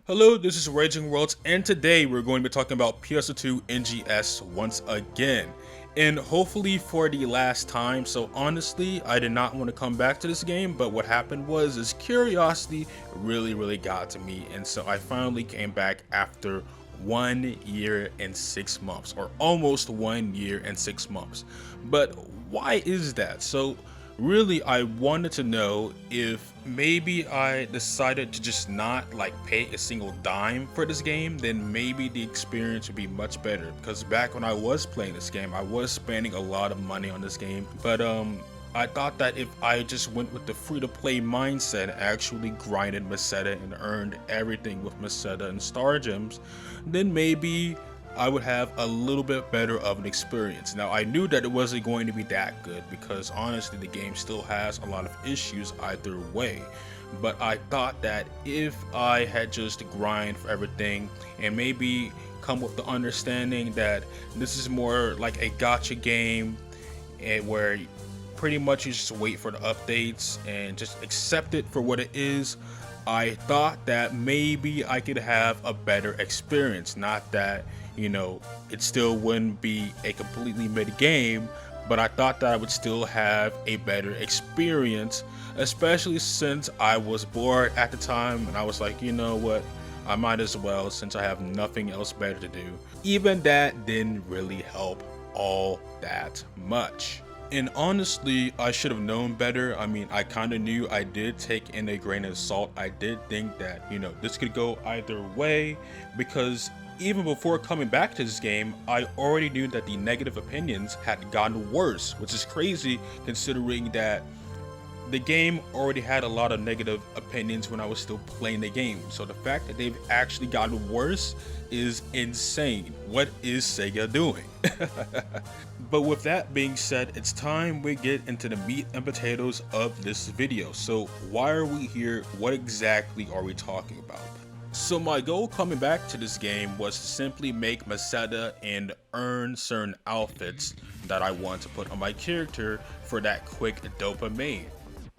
Hello, this is Raging Worlds, and today we're going to be talking about PSO2 NGS once again, and hopefully for the last time. So honestly, I did not want to come back to this game, but what happened was curiosity really got to me, and so I finally came back after 1 year and 6 months, or almost 1 year and 6 months. But why is that? So really, I wanted to know if maybe I decided to just not like pay a single dime for this game, then maybe the experience would be much better. Because back when I was playing this game, I was spending a lot of money on this game. But I thought that if I just went with the free-to-play mindset and actually grinded Meseta and earned everything with Meseta and Star Gems, then maybe I would have a little bit better of an experience. Now, I knew that it wasn't going to be that good because honestly, the game still has a lot of issues either way. But I thought that if I had just grind for everything and maybe come with the understanding that this is more like a gacha game and where pretty much you just wait for the updates and just accept it for what it is, I thought that maybe I could have a better experience. Not that, it still wouldn't be a completely mid game, but I thought that I would still have a better experience, especially since I was bored at the time and I was like, you know what? I might as well, since I have nothing else better to do. Even that didn't really help all that much. And honestly, I should have known better. I mean, I kind of knew. I did take in a grain of salt. I did think that, this could go either way, because even before coming back to this game, I already knew that the negative opinions had gotten worse, which is crazy considering that the game already had a lot of negative opinions when I was still playing the game. So the fact that they've actually gotten worse is insane. What is Sega doing? But with that being said, it's time we get into the meat and potatoes of this video. So why are we here? What exactly are we talking about? So my goal coming back to this game was to simply make Meseta and earn certain outfits that I want to put on my character for that quick dopamine.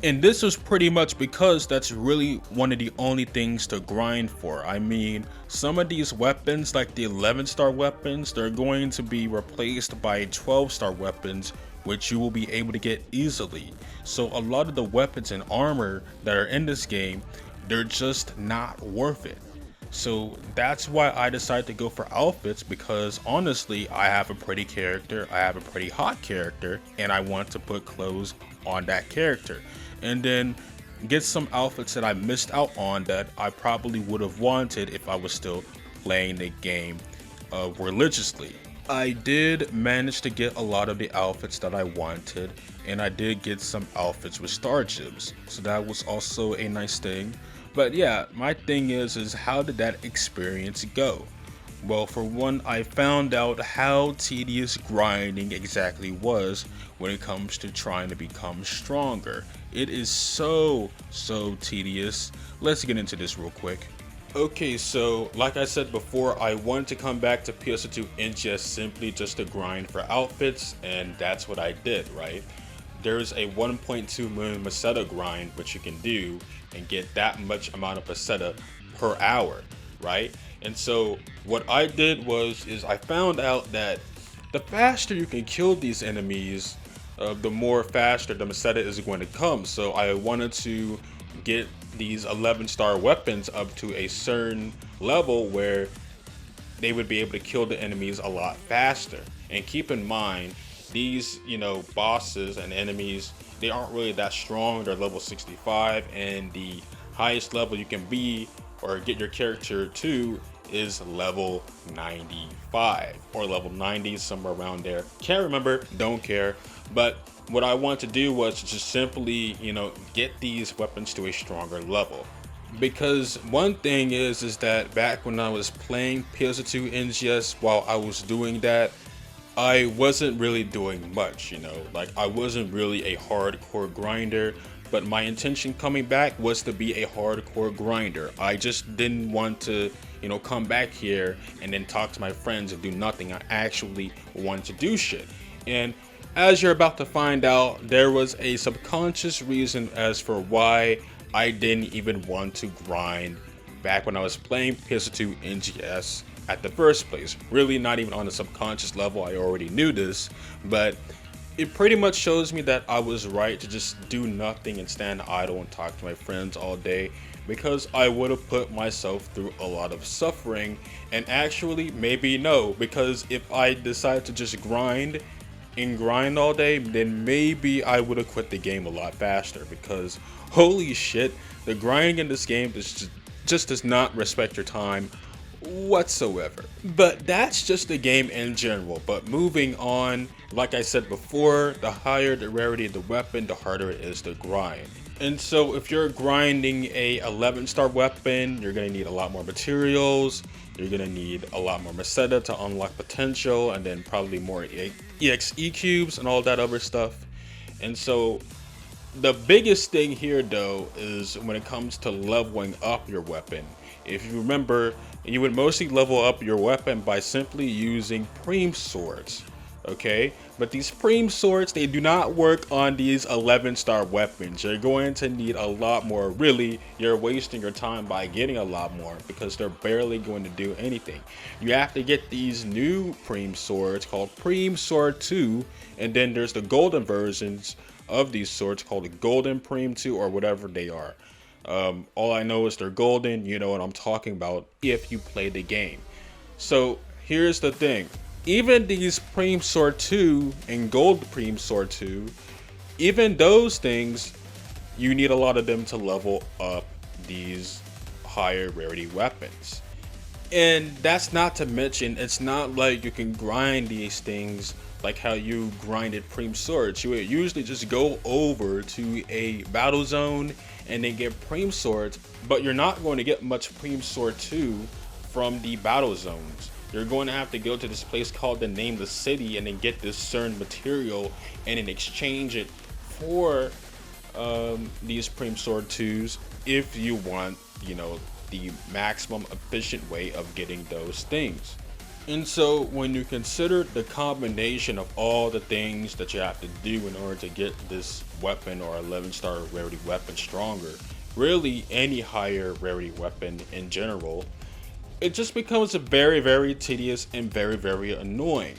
And this was pretty much because that's really one of the only things to grind for. I mean, some of these weapons, like the 11-star weapons, they're going to be replaced by 12-star weapons, which you will be able to get easily. So a lot of the weapons and armor that are in this game, they're just not worth it. So that's why I decided to go for outfits, because honestly, I have a pretty character, I have a pretty hot character, and I want to put clothes on that character. And then get some outfits that I missed out on that I probably would have wanted if I was still playing the game religiously. I did manage to get a lot of the outfits that I wanted, and I did get some outfits with star gems, so that was also a nice thing. But yeah, my thing is how did that experience go? Well, for one, I found out how tedious grinding exactly was when it comes to trying to become stronger. It is so tedious. Let's get into this real quick. Okay, so like I said before, I wanted to come back to PSO2 NGS simply just to grind for outfits, and that's what I did, right? There's a 1.2 million Meseta grind which you can do and get that much amount of Meseta per hour, right? And so what I did was I found out that the faster you can kill these enemies, the more faster the Meseta is going to come. So I wanted to get these 11-star weapons up to a certain level where they would be able to kill the enemies a lot faster. And keep in mind, these, bosses and enemies, they aren't really that strong. They're level 65, and the highest level you can be or get your character to is level 95 or level 90, somewhere around there. Can't remember, don't care. But what I want to do was to just simply, get these weapons to a stronger level. Because one thing is that back when I was playing PSO2 NGS, while I was doing that, I wasn't really doing much, like I wasn't really a hardcore grinder, but my intention coming back was to be a hardcore grinder. I just didn't want to, come back here and then talk to my friends and do nothing. I actually wanted to do shit. And as you're about to find out, there was a subconscious reason as for why I didn't even want to grind back when I was playing PSO2 NGS at the first place. Really not even on a subconscious level, I already knew this, but it pretty much shows me that I was right to just do nothing and stand idle and talk to my friends all day, because I would have put myself through a lot of suffering. And actually, maybe no, because if I decided to just grind all day, then maybe I would have quit the game a lot faster, because holy shit, the grinding in this game just does not respect your time whatsoever. But that's just the game in general. But moving on, like I said before, the higher the rarity of the weapon, the harder it is to grind. And so if you're grinding a 11-star weapon, you're going to need a lot more materials, you're going to need a lot more Meseta to unlock potential, and then probably more EXE cubes and all that other stuff. And so the biggest thing here though is when it comes to leveling up your weapon. If you remember, you would mostly level up your weapon by simply using Preem swords. Okay, but these Preem swords, they do not work on these 11-star weapons. You're going to need a lot more. Really, you're wasting your time by getting a lot more, because they're barely going to do anything. You have to get these new Preem swords called Preem Sword 2, and then there's the golden versions of these swords called the Golden Preem 2 or whatever they are. All I know is they're golden. You know what I'm talking about if you play the game. So here's the thing. Even these Preem Sword 2 and Gold Preem Sword 2, even those things, you need a lot of them to level up these higher rarity weapons. And that's not to mention, it's not like you can grind these things like how you grinded Preem Swords. You would usually just go over to a battle zone and then get Preem Swords, but you're not going to get much Preem Sword 2 from the battle zones. You're going to have to go to this place called the Nameless City and then get this certain material and then exchange it for these Preem Sword 2s if you want, you know, the maximum efficient way of getting those things. And so when you consider the combination of all the things that you have to do in order to get this weapon or 11-star rarity weapon stronger, really any higher rarity weapon in general, it just becomes very, very tedious and very, very annoying.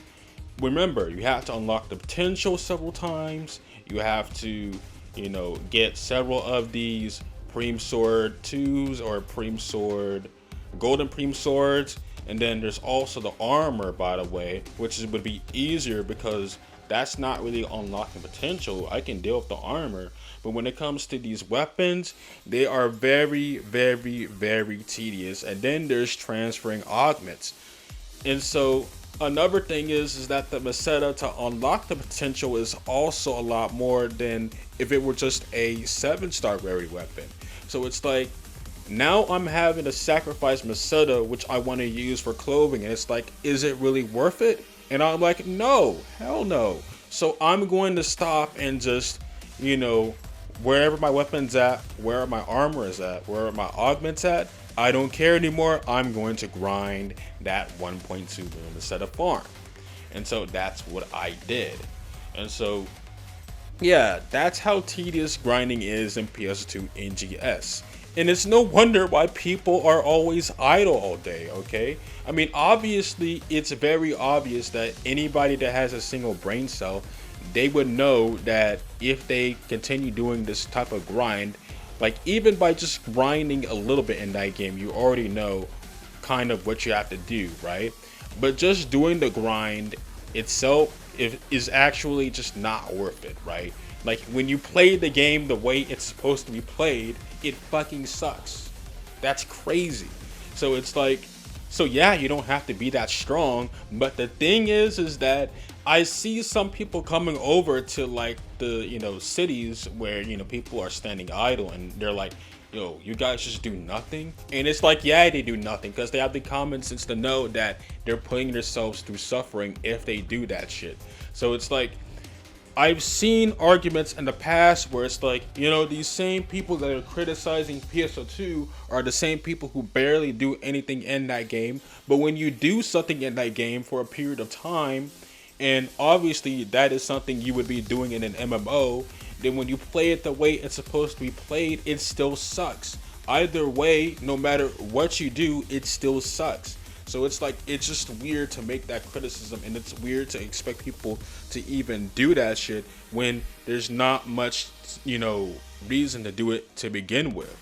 Remember, you have to unlock the potential several times. You have to, you know, get several of these Preem Sword 2s or Preem Sword, Golden Preem Swords. And then there's also the armor, by the way, which would be easier because that's not really unlocking potential. I can deal with the armor. But when it comes to these weapons, they are very, very, very tedious. And then there's transferring augments. And so another thing is that the Meseta to unlock the potential is also a lot more than if it were just a 7-star rarity weapon. So it's like, now I'm having to sacrifice Meseta, which I want to use for clothing, and it's like, is it really worth it? And I'm like, no, hell no. So I'm going to stop and just, you know, wherever my weapon's at, where my armor is at, where my augment's at, I don't care anymore. I'm going to grind that 1.2 million Meseta farm. And so that's what I did. And so, yeah, that's how tedious grinding is in PS2 NGS. And it's no wonder why people are always idle all day, okay? I mean, obviously, it's very obvious that anybody that has a single brain cell, they would know that if they continue doing this type of grind, like even by just grinding a little bit in that game, you already know kind of what you have to do, right? But just doing the grind itself is actually just not worth it, right? Like when you play the game the way it's supposed to be played, it fucking sucks. That's crazy. So it's like, so yeah, you don't have to be that strong, but the thing is that I see some people coming over to like the, you know, cities where, you know, people are standing idle and they're like, yo, you guys just do nothing. And it's like, yeah, they do nothing because they have the common sense to know that they're putting themselves through suffering if they do that shit. So it's like, I've seen arguments in the past where it's like, you know, these same people that are criticizing PSO2 are the same people who barely do anything in that game. But when you do something in that game for a period of time, and obviously that is something you would be doing in an MMO, then when you play it the way it's supposed to be played, it still sucks. Either way, no matter what you do, it still sucks. So it's like, it's just weird to make that criticism, and it's weird to expect people to even do that shit when there's not much, reason to do it to begin with.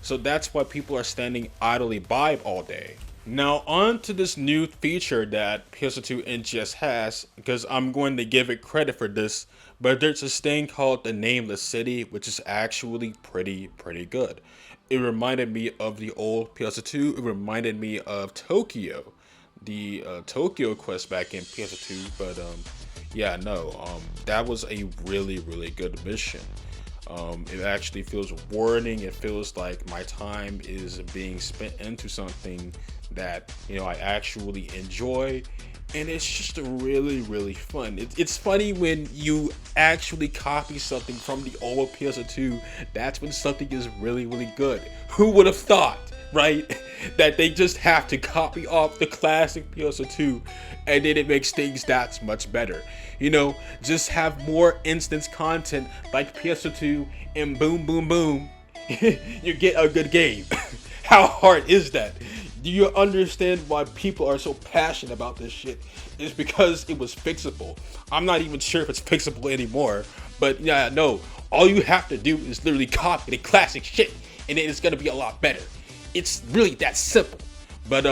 So that's why people are standing idly by all day. Now on to this new feature that PSO2 NGS has, because I'm going to give it credit for this, but there's this thing called the Nameless City, which is actually pretty good. It reminded me of the old PSO2. It reminded me of Tokyo, the Tokyo quest back in PSO2. But yeah, no, that was a really good mission. It actually feels rewarding. It feels like my time is being spent into something that I actually enjoy, and it's just really fun. It's funny when you actually copy something from the old PSO2. That's when something is really good. Who would have thought, right? That they just have to copy off the classic PSO2, and then it makes things that much better. Just have more instance content like PSO2, and boom, you get a good game. How hard is that? Do you understand why people are so passionate about this shit? It's because it was fixable. I'm not even sure if it's fixable anymore, but yeah, no. All you have to do is literally copy the classic shit, and then it's gonna be a lot better. It's really that simple. But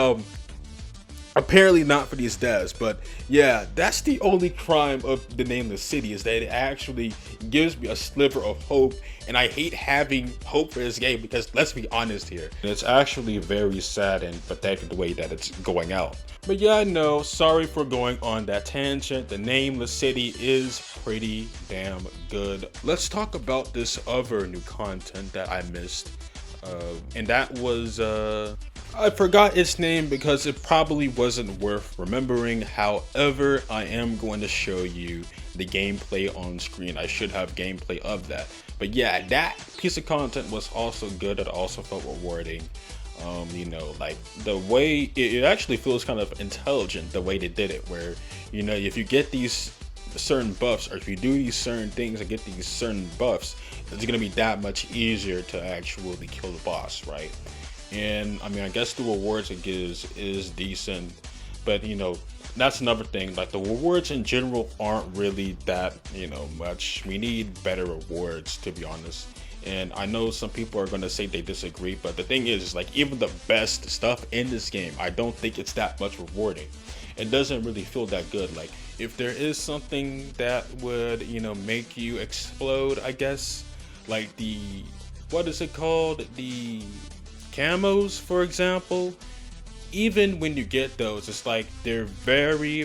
apparently not for these devs. But yeah, that's the only crime of the Nameless City, is that it actually gives me a sliver of hope, and I hate having hope for this game because, let's be honest here, it's actually very sad and pathetic the way that it's going out. But yeah, no, sorry for going on that tangent. The Nameless City is pretty damn good. Let's talk about this other new content that I missed, and that was I forgot its name because it probably wasn't worth remembering. However, I am going to show you the gameplay on screen. I should have gameplay of that. But yeah, that piece of content was also good. It also felt rewarding. Like the way it actually feels kind of intelligent, the way they did it, where if you get these certain buffs, or if you do these certain things and get these certain buffs, it's gonna be that much easier to actually kill the boss, right? And I mean, I guess the rewards it gives is decent, but that's another thing. Like, the rewards in general aren't really that much. We need better rewards, to be honest. And I know some people are going to say they disagree, but the thing is like, even the best stuff in this game, I don't think it's that much rewarding. It doesn't really feel that good. Like, if there is something that would make you explode, I guess, like what is it called, the camos, for example, even when you get those, it's like they're very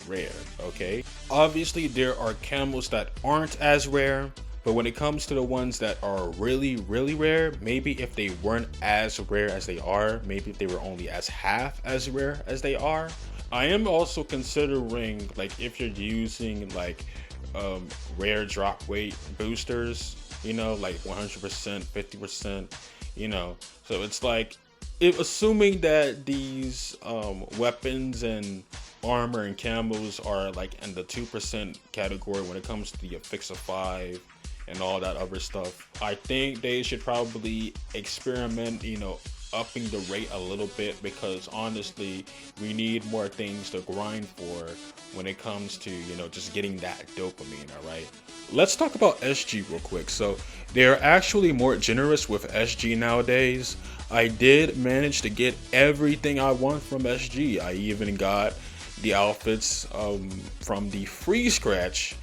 rare. Okay, obviously there are camos that aren't as rare, but when it comes to the ones that are really rare, maybe if they weren't as rare as they are, maybe if they were only as half as rare as they are. I am also considering, like, if you're using like rare drop weight boosters, like 100%, 50%, so it's like, assuming that these weapons and armor and camos are like in the 2% category when it comes to the Affixer 5 and all that other stuff, I think they should probably experiment, upping the rate a little bit, because honestly, we need more things to grind for when it comes to, just getting that dopamine, alright? Let's talk about SG real quick. So they're actually more generous with SG nowadays. I did manage to get everything I want from SG. I even got the outfits from the free scratch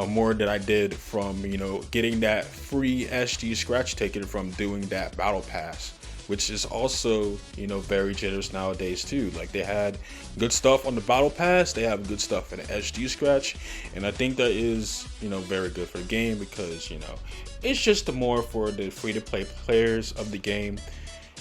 more than I did from, getting that free SG scratch ticket from doing that battle pass, which is also, very generous nowadays too. Like, they had good stuff on the battle pass, they have good stuff in the SG scratch, and I think that is, very good for the game, because, it's just more for the free-to-play players of the game.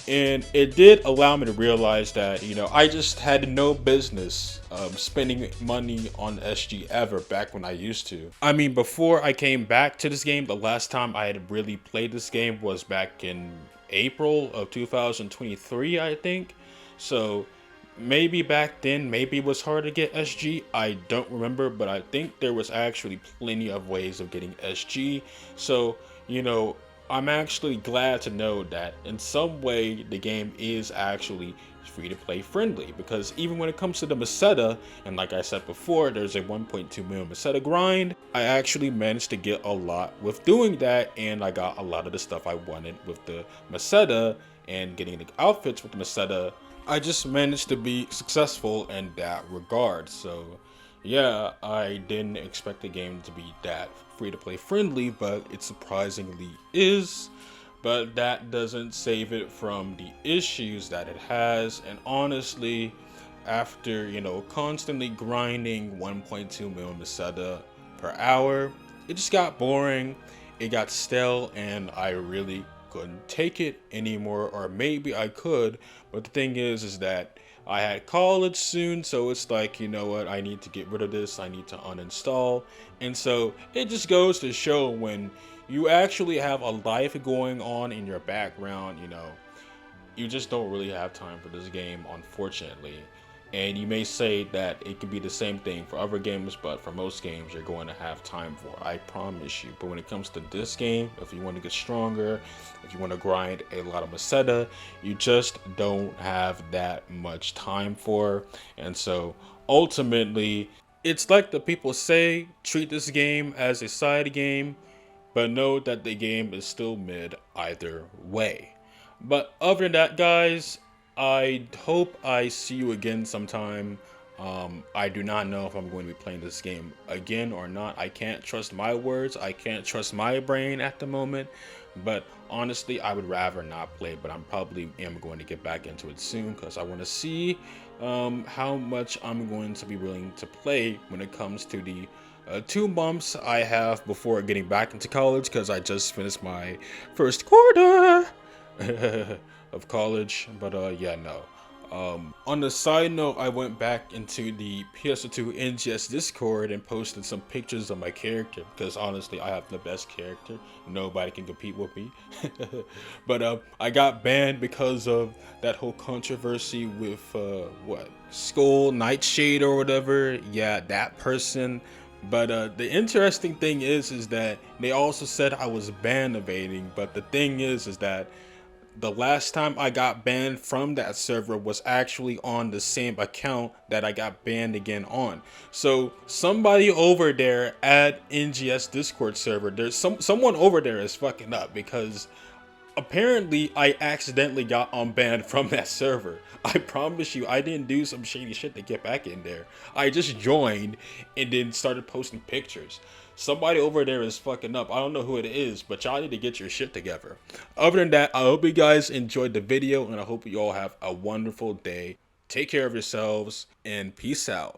And it did allow me to realize that, I just had no business spending money on SG ever back when I used to. I mean, before I came back to this game, the last time I had really played this game was back in April of 2023, I think. So maybe back then, maybe it was hard to get SG. I don't remember, but I think there was actually plenty of ways of getting SG. So, you know, I'm actually glad to know that in some way the game is actually free to play friendly, because even when it comes to the Meseta, and like I said before, there's a 1.2 million Meseta grind, I actually managed to get a lot with doing that, and I got a lot of the stuff I wanted with the Meseta and getting the outfits with the Meseta. I just managed to be successful in that regard. So yeah, I didn't expect the game to be that free to play friendly, but it surprisingly is. But that doesn't save it from the issues that it has. And honestly, after, constantly grinding 1.2 million Meseta per hour, it just got boring, it got stale, and I really couldn't take it anymore. Or maybe I could, but the thing is that I had college soon, so it's like, you know what, I need to get rid of this, I need to uninstall. And so it just goes to show, when you actually have a life going on in your background, you just don't really have time for this game, unfortunately. And you may say that it could be the same thing for other games, but for most games you're going to have time for, I promise you. But when it comes to this game, if you want to get stronger, if you want to grind a lot of Meseta, you just don't have that much time for. And so ultimately, it's like the people say, treat this game as a side game, but know that the game is still mid either way. But other than that, guys, I hope I see you again sometime. I do not know if I'm going to be playing this game again or not. I can't trust my words. I can't trust my brain at the moment. But honestly, I would rather not play. But I'm probably am going to get back into it soon, because I want to see how much I'm going to be willing to play when it comes to the 2 months I have before getting back into college, because I just finished my first quarter of college. But yeah, no. On the side note, I went back into the PSO2 NGS Discord and posted some pictures of my character, because honestly, I have the best character. Nobody can compete with me. But I got banned because of that whole controversy with what, Skull Nightshade or whatever. Yeah, that person. But the interesting thing is that they also said I was ban evading. But the thing is that the last time I got banned from that server was actually on the same account that I got banned again on. So somebody over there at NGS Discord server, there's someone over there is fucking up, because apparently I accidentally got unbanned from that server. I promise you, I didn't do some shady shit to get back in there. I just joined and then started posting pictures. Somebody over there is fucking up. I don't know who it is, but y'all need to get your shit together. Other than that, I hope you guys enjoyed the video, and I hope you all have a wonderful day. Take care of yourselves, and peace out.